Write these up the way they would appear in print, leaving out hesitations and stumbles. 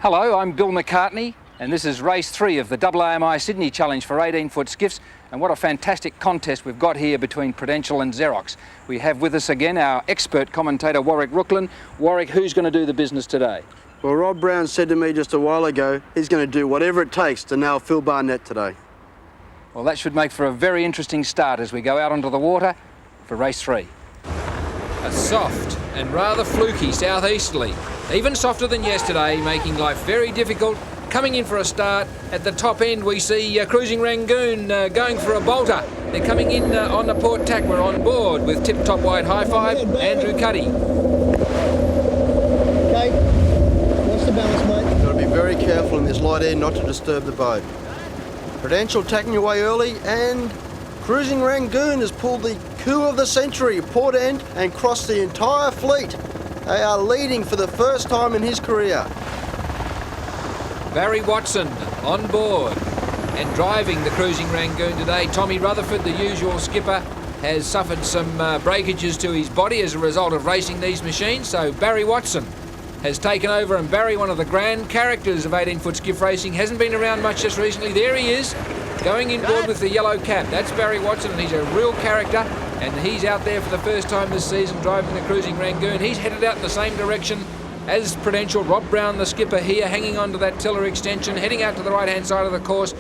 Hello, I'm Bill McCartney, and this is race 3 of the AAMI Sydney Challenge for 18-foot skiffs. And what a fantastic contest we've got here between Prudential and Xerox. We have with us again our expert commentator, Warwick Rooklin. Warwick, who's going to do the business today? Well, Rob Brown said to me just a while ago, he's going to do whatever it takes to nail Phil Barnett today. Well, that should make for a very interesting start as we go out onto the water for race 3. A soft and rather fluky southeasterly, even softer than yesterday, making life very difficult. Coming in for a start at the top end, we see Cruising Rangoon going for a bolter. They're coming in on the port tack. We're on board with tip-top wide high five, Andrew Cuddy. Okay, what's the balance, mate? You've got to be very careful in this light air not to disturb the boat. Prudential tacking away early, and Cruising Rangoon has pulled the coup of the century, port end, and crossed the entire fleet. They are leading for the first time in his career. Barry Watson on board and driving the Cruising Rangoon today. Tommy Rutherford, the usual skipper, has suffered some breakages to his body as a result of racing these machines. So Barry Watson has taken over, and Barry, one of the grand characters of 18-foot skiff racing, hasn't been around much just recently. There he is, going in board with the yellow cap. That's Barry Watson, and he's a real character, and he's out there for the first time this season driving the Cruising Rangoon. He's headed out in the same direction as Prudential. Rob Brown, the skipper, here hanging on to that tiller extension, heading out to the right-hand side of the course,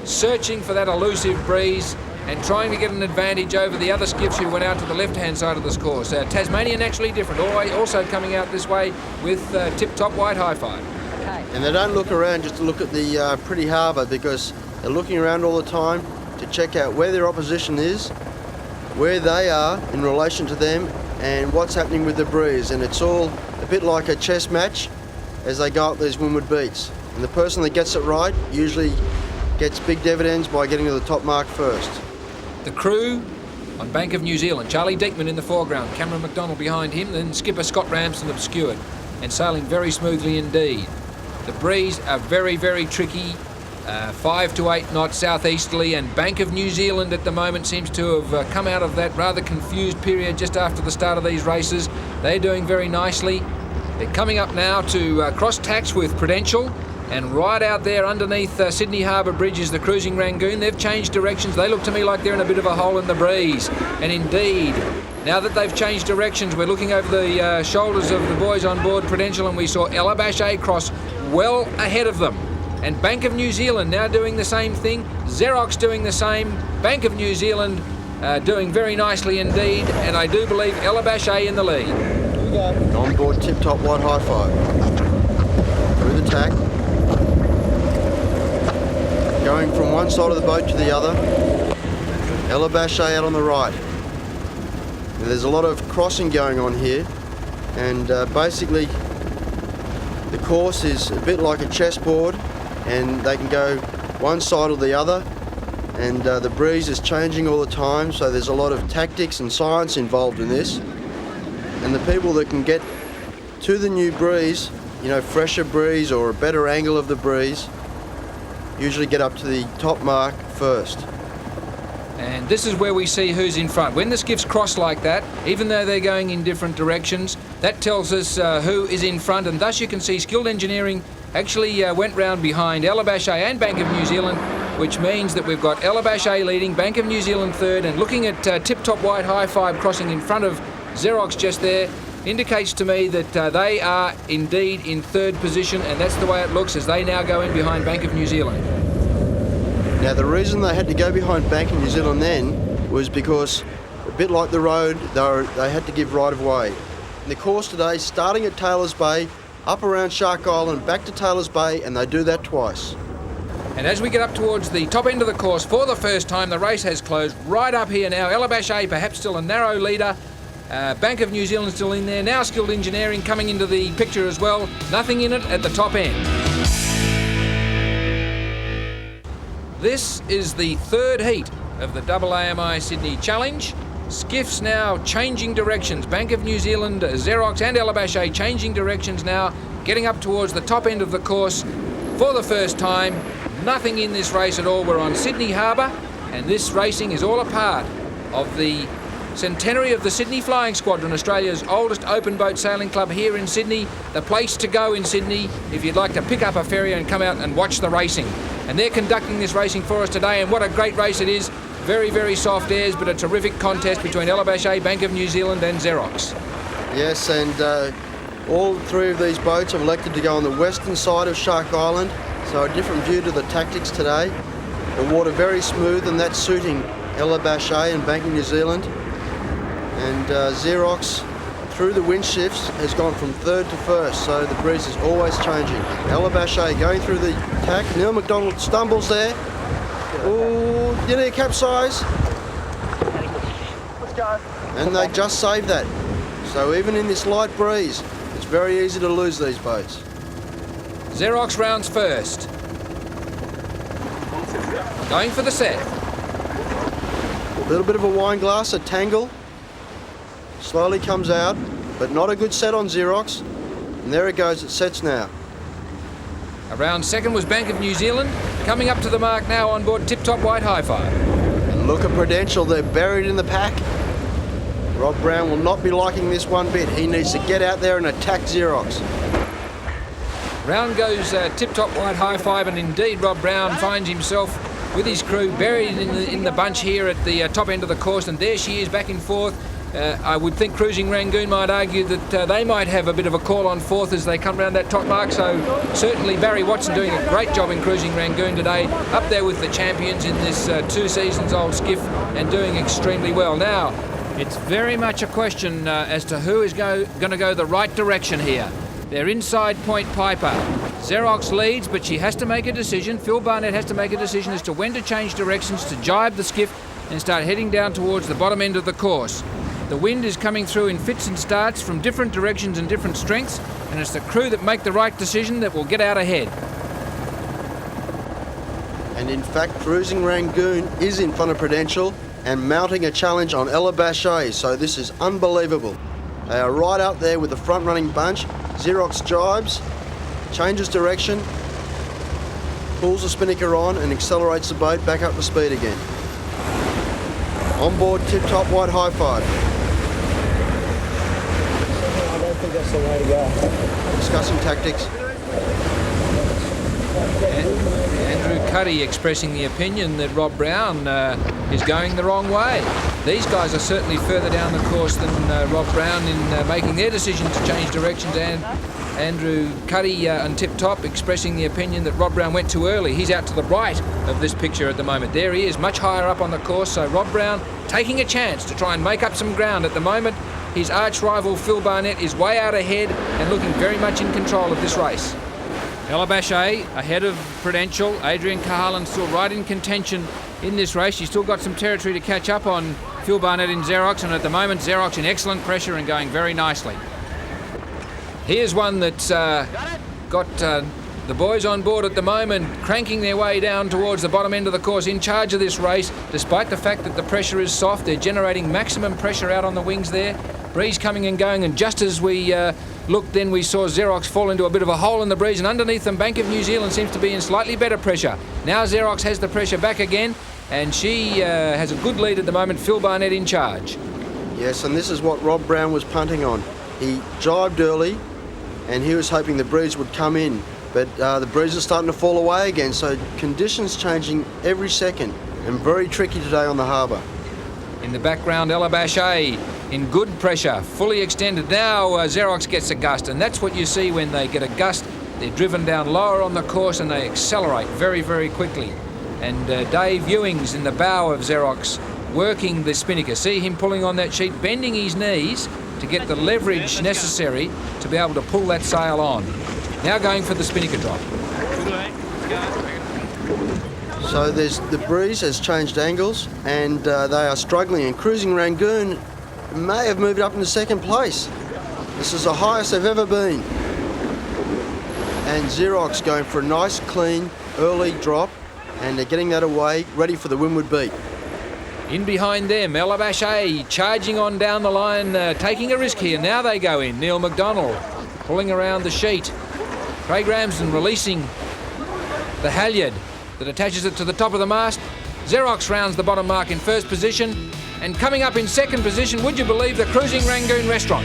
searching for that elusive breeze and trying to get an advantage over the other skiffs who went out to the left-hand side of this course. Tasmania naturally different, also coming out this way with tip-top wide high five. Okay. And they don't look around just to look at the pretty harbour, because they're looking around all the time to check out where their opposition is, where they are in relation to them, and what's happening with the breeze. And it's all a bit like a chess match as they go up these windward beats. And the person that gets it right usually gets big dividends by getting to the top mark first. The crew on Bank of New Zealand, Charlie Diekman in the foreground, Cameron McDonald behind him, then skipper Scott Ramsden obscured and sailing very smoothly indeed. The breeze are very, very tricky, 5 to 8 knots southeasterly, and Bank of New Zealand at the moment seems to have come out of that rather confused period just after the start of these races. They're doing very nicely. They're coming up now to cross tacks with Prudential, and right out there underneath Sydney Harbour Bridge is the Cruising Rangoon. They've changed directions. They look to me like they're in a bit of a hole in the breeze. And indeed, now that they've changed directions, we're looking over the shoulders of the boys on board Prudential, and we saw Elabache cross well ahead of them. And Bank of New Zealand now doing the same thing. Xerox doing the same. Bank of New Zealand doing very nicely indeed. And I do believe Elabache in the lead. Here we go. On board tip-top wide high five. Through the tack. Going from one side of the boat to the other. Elabache out on the right. Now, there's a lot of crossing going on here. And basically, the course is a bit like a chessboard, and they can go one side or the other, and the breeze is changing all the time, so there's a lot of tactics and science involved in this. And the people that can get to the new breeze, you know, fresher breeze or a better angle of the breeze, usually get up to the top mark first. And this is where we see who's in front. When the skiffs cross like that, even though they're going in different directions, that tells us who is in front, and thus you can see Skilled Engineering actually went round behind Elabache and Bank of New Zealand, which means that we've got Elabache leading, Bank of New Zealand third, and looking at tip-top wide high five crossing in front of Xerox just there, indicates to me that they are indeed in third position, and that's the way it looks as they now go in behind Bank of New Zealand. Now, the reason they had to go behind Bank of New Zealand then was because, a bit like the road, they had to give right of way. And the course today, starting at Taylor's Bay, up around Shark Island, back to Taylor's Bay, and they do that twice. And as we get up towards the top end of the course for the first time, the race has closed right up here now. Elabache perhaps still a narrow leader. Bank of New Zealand still in there. Now Skilled Engineering coming into the picture as well. Nothing in it at the top end. This is the third heat of the AAMI Sydney Challenge. Skiffs now changing directions. Bank of New Zealand, Xerox and Elabache changing directions now, getting up towards the top end of the course for the first time. Nothing in this race at all. We're on Sydney Harbour, and this racing is all a part of the centenary of the Sydney Flying Squadron, Australia's oldest open boat sailing club here in Sydney. The place to go in Sydney if you'd like to pick up a ferry and come out and watch the racing. And they're conducting this racing for us today, and what a great race it is. Very, very soft airs, but a terrific contest between Elabache, Bank of New Zealand and Xerox. Yes, and all three of these boats have elected to go on the western side of Shark Island, so a different view to the tactics today. The water very smooth, and that's suiting Elabache and Bank of New Zealand. And Xerox, through the wind shifts, has gone from third to first, so the breeze is always changing. Elabache going through the tack. Neil McDonald stumbles there. Oh, you need a capsize. Let's go. And they just saved that. So even in this light breeze, it's very easy to lose these boats. Xerox rounds first. Going for the set. A little bit of a wine glass, a tangle. Slowly comes out, but not a good set on Xerox. And there it goes, it sets now. Around second was Bank of New Zealand. Coming up to the mark now on board Tip Top White High Five. And look at Prudential, they're buried in the pack. Rob Brown will not be liking this one bit. He needs to get out there and attack Xerox. Round goes Tip Top White High Five, and indeed Rob Brown finds himself with his crew buried in the bunch here at the top end of the course, and there she is back in fourth. I would think Cruising Rangoon might argue that they might have a bit of a call on fourth as they come round that top mark, so certainly Barry Watson doing a great job in Cruising Rangoon today, up there with the champions in this 2 seasons old skiff and doing extremely well. Now, it's very much a question as to who is going to go the right direction here. They're inside Point Piper. Xerox leads, but she has to make a decision. Phil Barnett has to make a decision as to when to change directions, to jibe the skiff and start heading down towards the bottom end of the course. The wind is coming through in fits and starts from different directions and different strengths, and it's the crew that make the right decision that will get out ahead. And in fact, Cruising Rangoon is in front of Prudential and mounting a challenge on Elabache, so this is unbelievable. They are right out there with the front-running bunch. Xerox jibes, changes direction, pulls the spinnaker on and accelerates the boat back up to speed again. On board Tip Top White High Five. I don't think that's the way to go. Discussing tactics. Andrew Cuddy expressing the opinion that Rob Brown is going the wrong way. These guys are certainly further down the course than Rob Brown in making their decision to change directions, and Andrew Cuddy and Tip Top expressing the opinion that Rob Brown went too early. He's out to the right of this picture at the moment. There he is, much higher up on the course, so Rob Brown taking a chance to try and make up some ground. At the moment, his arch rival Phil Barnett is way out ahead and looking very much in control of this race. Elabache ahead of Prudential. Adrian Cahalan still right in contention in this race. She's still got some territory to catch up on Phil Barnett in Xerox, and at the moment Xerox in excellent pressure and going very nicely. Here's one that's got the boys on board at the moment cranking their way down towards the bottom end of the course, in charge of this race. Despite the fact that the pressure is soft, they're generating maximum pressure out on the wings there. Breeze coming and going, and just as we looked then, we saw Xerox fall into a bit of a hole in the breeze, and underneath them Bank of New Zealand seems to be in slightly better pressure. Now Xerox has the pressure back again, and she has a good lead at the moment. Phil Barnett in charge. Yes, and this is what Rob Brown was punting on. He jibed early and he was hoping the breeze would come in, but the breeze is starting to fall away again, so conditions changing every second and very tricky today on the harbour. In the background, Elabache in good pressure, fully extended. Now Xerox gets a gust, and that's what you see when they get a gust. They're driven down lower on the course and they accelerate very, very quickly. And Dave Ewings in the bow of Xerox working the spinnaker. See him pulling on that sheet, bending his knees to get the leverage necessary to be able to pull that sail on. Now going for the spinnaker drop. So the breeze has changed angles and they are struggling, and Cruising Rangoon may have moved up into second place. This is the highest they've ever been. And Xerox going for a nice clean early drop, and they're getting that away, ready for the windward beat. In behind them, Elabache charging on down the line, taking a risk here. Now they go in. Neil McDonald pulling around the sheet. Craig Ramsden releasing the halyard that attaches it to the top of the mast. Xerox rounds the bottom mark in first position. And coming up in second position, would you believe, the Cruising Rangoon Restaurant.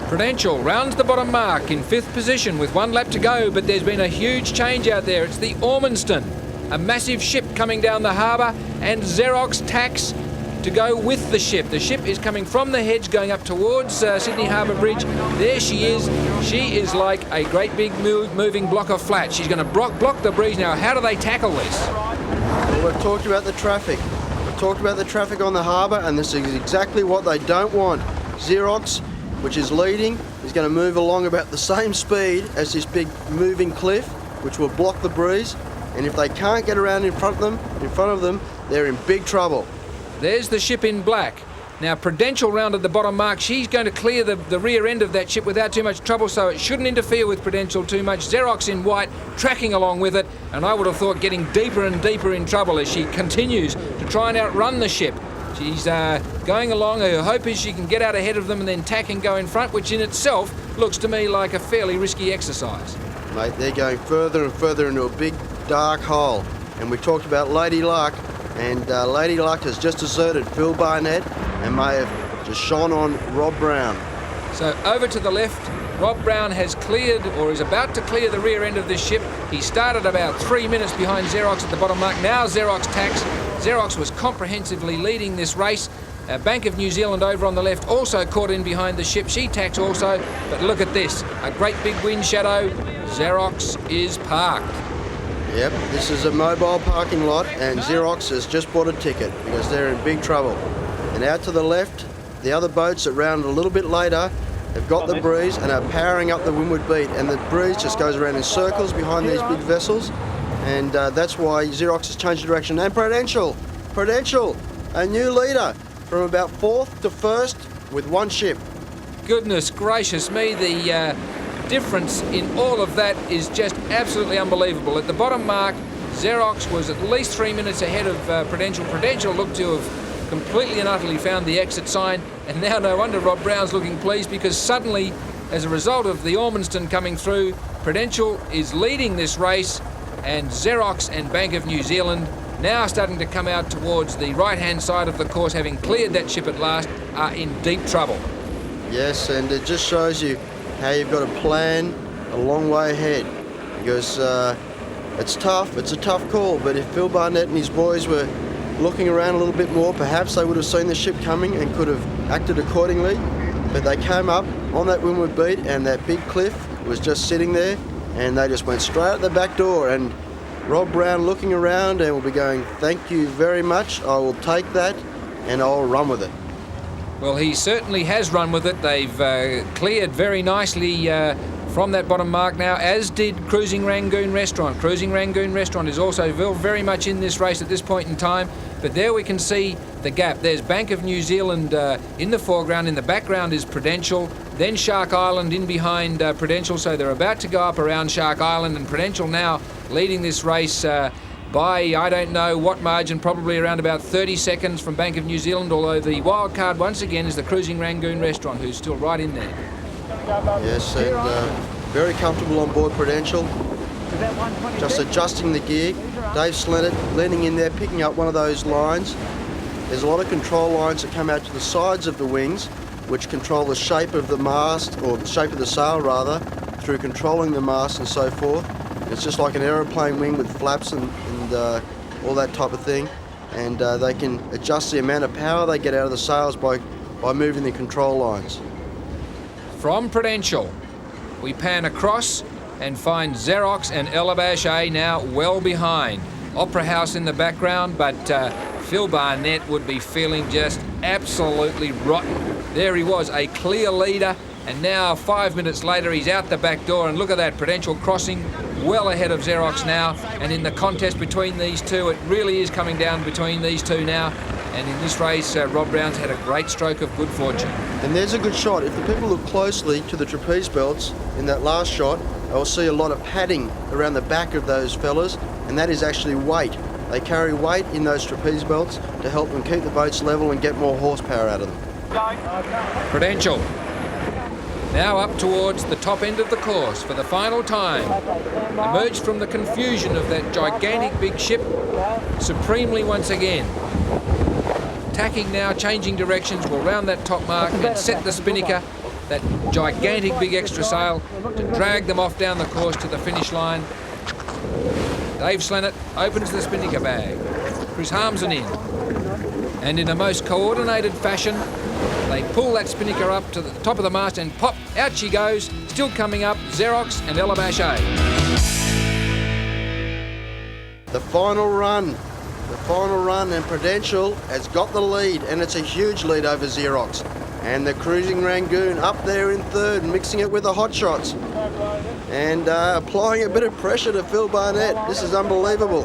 Prudential rounds the bottom mark in fifth position with 1 lap to go, but there's been a huge change out there. It's the Ormonston, a massive ship coming down the harbour, and Xerox tacks to go with the ship. The ship is coming from the hedge going up towards Sydney Harbour Bridge. There she is. She is like a great big moving block of flat. She's going to block the breeze now. How do they tackle this? Well, we've talked about the traffic. We've talked about the traffic on the harbour, and this is exactly what they don't want. Xerox, which is leading, is going to move along about the same speed as this big moving cliff, which will block the breeze. And if they can't get around in front of them, they're in big trouble. There's the ship in black. Now Prudential rounded the bottom mark. She's going to clear the rear end of that ship without too much trouble, so it shouldn't interfere with Prudential too much. Xerox in white, tracking along with it, and I would have thought getting deeper and deeper in trouble as she continues to try and outrun the ship. She's going along. Her hope is she can get out ahead of them and then tack and go in front, which in itself looks to me like a fairly risky exercise. Mate, they're going further and further into a big dark hole. And we talked about Lady Luck, and Lady Luck has just deserted Phil Barnett and may have just shone on Rob Brown. So over to the left, Rob Brown has cleared, or is about to clear, the rear end of this ship. He started about 3 minutes behind Xerox at the bottom mark. Now Xerox tacks. Xerox was comprehensively leading this race. Bank of New Zealand over on the left also caught in behind the ship. She tacks also, but look at this. A great big wind shadow. Xerox is parked. Yep, this is a mobile parking lot, and Xerox has just bought a ticket because they're in big trouble. And out to the left, the other boats that rounded a little bit later have got the breeze and are powering up the windward beat, and the breeze just goes around in circles behind these big vessels, and that's why Xerox has changed direction. And Prudential, a new leader from about 4th to 1st with 1 ship. Goodness gracious me, the difference in all of that is just absolutely unbelievable. At the bottom mark, Xerox was at least 3 minutes ahead of Prudential. Prudential looked to have completely and utterly found the exit sign, and now no wonder Rob Brown's looking pleased, because suddenly, as a result of the Ormonston coming through, Prudential is leading this race, and Xerox and Bank of New Zealand, now starting to come out towards the right-hand side of the course, having cleared that ship at last, are in deep trouble. Yes, and it just shows you how you've got to plan a long way ahead, because it's tough. It's a tough call, but if Phil Barnett and his boys were looking around a little bit more, perhaps they would have seen the ship coming and could have acted accordingly. But they came up on that windward beat, and that big cliff was just sitting there, and they just went straight out the back door. And Rob Brown looking around and will be going, "Thank you very much, I will take that and I'll run with it." Well, he certainly has run with it. They've cleared very nicely from that bottom mark now, as did Cruising Rangoon Restaurant. Cruising Rangoon Restaurant is also very much in this race at this point in time, but there we can see the gap. There's Bank of New Zealand in the foreground. In the background is Prudential, then Shark Island in behind Prudential, so they're about to go up around Shark Island, and Prudential now leading this race by, I don't know what margin, probably around about 30 seconds from Bank of New Zealand, although the wild card once again is the Cruising Rangoon Restaurant, who's still right in there. Yes, and very comfortable on board Prudential. Just adjusting the gear. Dave Slennett leaning in there, picking up one of those lines. There's a lot of control lines that come out to the sides of the wings, which control the shape of the mast, or the shape of the sail rather, through controlling the mast and so forth. It's just like an aeroplane wing with flaps and all that type of thing. And they can adjust the amount of power they get out of the sails by moving the control lines. From Prudential, we pan across and find Xerox and Elabache now well behind. Opera House in the background, but Phil Barnett would be feeling just absolutely rotten. There he was, a clear leader, and now 5 minutes later he's out the back door, and look at that, Prudential crossing well ahead of Xerox now, and in the contest between these two, it really is coming down between these two now. And in this race, Rob Brown's had a great stroke of good fortune. And there's a good shot. If the people look closely to the trapeze belts in that last shot, they'll see a lot of padding around the back of those fellas, and that is actually weight. They carry weight in those trapeze belts to help them keep the boats level and get more horsepower out of them. Prudential now up towards the top end of the course for the final time. Emerged from the confusion of that gigantic big ship supremely once again. attacking now, changing directions, will round that top mark and set the spinnaker, that gigantic big extra sail, to drag them off down the course to the finish line. Dave Slennett opens the spinnaker bag. Chris Harmson in. And in a most coordinated fashion, they pull that spinnaker up to the top of the mast and pop, out she goes, still coming up, Xerox and Elabashe. The final run, and Prudential has got the lead, and it's a huge lead over Xerox. And the Cruising Rangoon up there in third, mixing it with the hot shots. And applying a bit of pressure to Phil Barnett. This is unbelievable.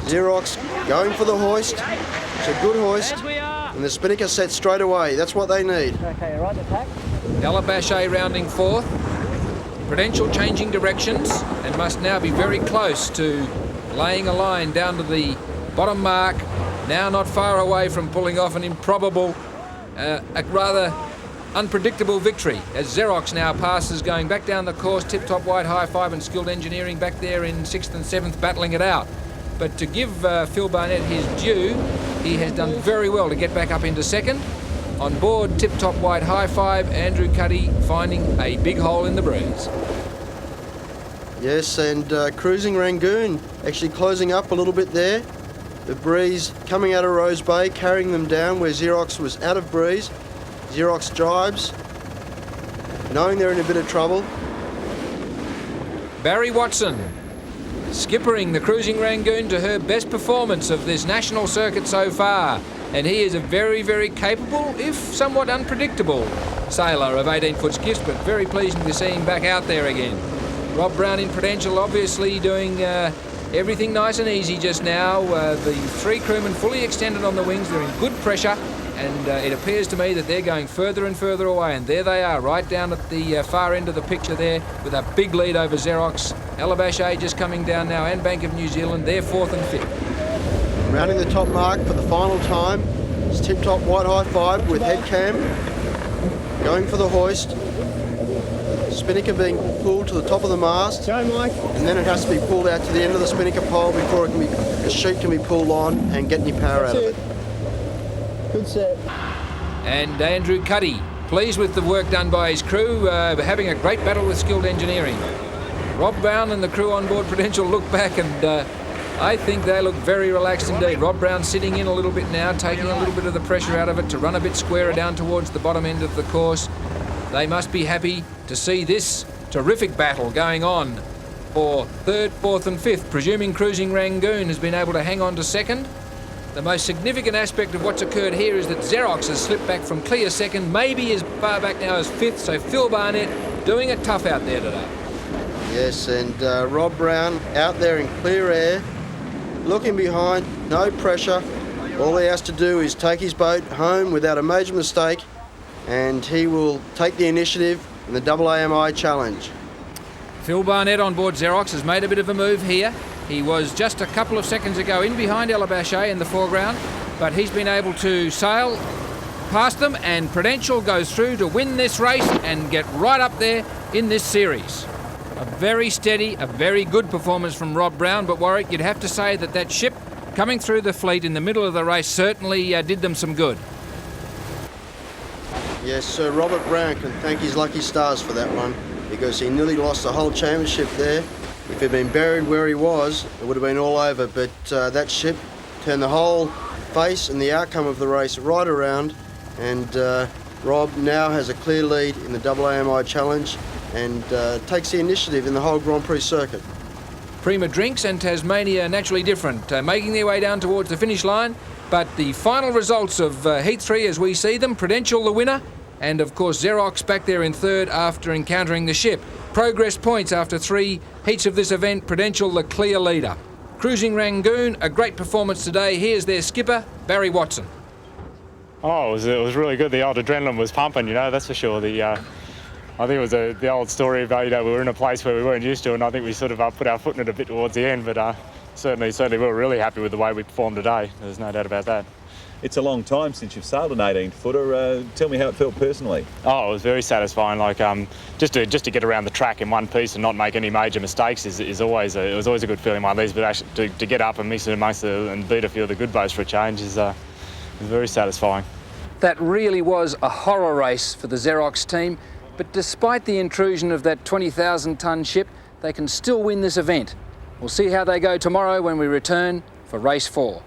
Xerox going for the hoist. It's a good hoist. And the spinnaker set straight away. That's what they need. Elabashe rounding fourth. Prudential changing directions and must now be very close to laying a line down to the bottom mark. Now not far away from pulling off an improbable, a rather unpredictable victory as Xerox now passes, going back down the course. Tip-top White High Five and Skilled Engineering back there in 6th and 7th battling it out. But to give Phil Barnett his due, he has done very well to get back up into second. On board Tip-top White High Five, Andrew Cuddy finding a big hole in the breeze. Yes, and Cruising Rangoon actually closing up a little bit there. The breeze coming out of Rose Bay, carrying them down where Xerox was out of breeze. Xerox jibes, knowing they're in a bit of trouble. Barry Watson skippering the Cruising Rangoon to her best performance of this national circuit so far. And he is a very, very capable, if somewhat unpredictable, sailor of 18-foot skiffs, but very pleasing to see him back out there again. Rob Brown in Prudential obviously doing everything nice and easy just now. The three crewmen fully extended on the wings. They're in good pressure, and it appears to me that they're going further and further away. And there they are, right down at the far end of the picture there, with a big lead over Xerox. Elabashe just coming down now, and Bank of New Zealand. They're 4th and 5th. Rounding the top mark for the final time. It's Tip-top White High Five with head cam. Going for the hoist. Spinnaker being pulled to the top of the mast. Go, Mike. And then it has to be pulled out to the end of the spinnaker pole before the sheet can be pulled on and get any power out of it. Good set. And Andrew Cuddy, pleased with the work done by his crew, having a great battle with Skilled Engineering. Rob Brown and the crew on board Prudential look back, and I think they look very relaxed indeed. Rob Brown sitting in a little bit now, taking a little bit of the pressure out of it to run a bit squarer down towards the bottom end of the course. They must be happy to see this terrific battle going on for 3rd, 4th and 5th, presuming Cruising Rangoon has been able to hang on to 2nd. The most significant aspect of what's occurred here is that Xerox has slipped back from clear 2nd, maybe as far back now as 5th, so Phil Barnett doing it tough out there today. Yes, and Rob Brown out there in clear air, looking behind, no pressure. All he has to do is take his boat home without a major mistake, and he will take the initiative in the AAMI challenge. Phil Barnett on board Xerox has made a bit of a move here. He was just a couple of seconds ago in behind Elabashe in the foreground, but he's been able to sail past them, and Prudential goes through to win this race and get right up there in this series. A very steady, a very good performance from Rob Brown, but Warwick, you'd have to say that that ship coming through the fleet in the middle of the race certainly did them some good. Yes, Sir Robert Brown can thank his lucky stars for that one, because he nearly lost the whole championship there. If he'd been buried where he was, it would have been all over, but that ship turned the whole face and the outcome of the race right around, and Rob now has a clear lead in the AAMI challenge and takes the initiative in the whole Grand Prix circuit. Prima Drinks and Tasmania naturally different, making their way down towards the finish line, but the final results of Heat 3 as we see them, Prudential the winner, and of course Xerox back there in 3rd after encountering the ship. Progress points after 3 heats of this event, Prudential the clear leader. Cruising Rangoon, a great performance today. Here's their skipper, Barry Watson. Oh, it was really good. The old adrenaline was pumping, you know, that's for sure. I think it was the old story about, you know, we were in a place where we weren't used to, and I think we sort of put our foot in it a bit towards the end, but certainly we were really happy with the way we performed today. There's no doubt about that. It's a long time since you've sailed an 18-footer. Tell me how it felt personally. Oh, it was very satisfying. Like just to get around the track in one piece and not make any major mistakes is always it was always a good feeling one of these. But actually to get up and mix it amongst and beat a few of the good boats for a change is was very satisfying. That really was a horror race for the Xerox team, but despite the intrusion of that 20,000 tonne ship, they can still win this event. We'll see how they go tomorrow when we return for race 4.